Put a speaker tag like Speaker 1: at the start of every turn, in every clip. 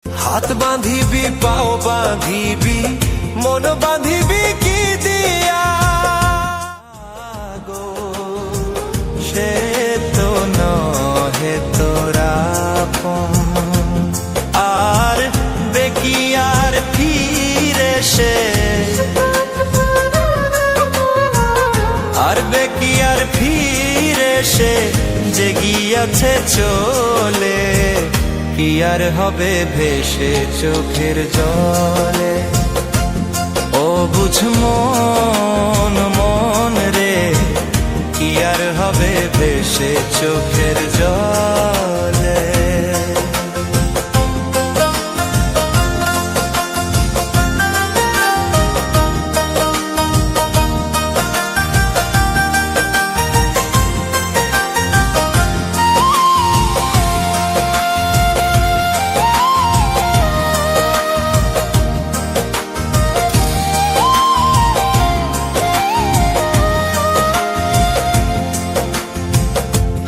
Speaker 1: হাত বাঁধিবি পাও বাঁধিবি মন বাঁধিবি কি দিয়া গো, সে তো নহে তোরা আর দেখি আর ফিরে সে, আর দেখি আর ফিরে সে যে গিয়াছে চলে, কি আর হবে ভেসে চোখের জলে। ও বুঝ মন মন রে, কি আর হবে ভেসে চোখের জলে।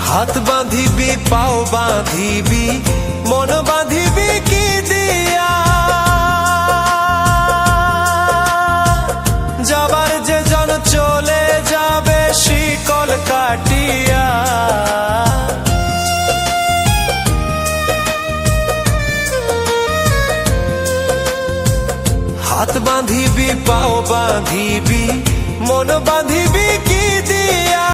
Speaker 1: হাত বাঁধিবি পাও বাঁধিবি মন বাঁধিবি কি দিয়া, যাবার যে জন চলে যাবে শিকল কাটিয়া। হাত বাঁধিবি পাও বাঁধিবি মন বাঁধিবি কি দিয়া।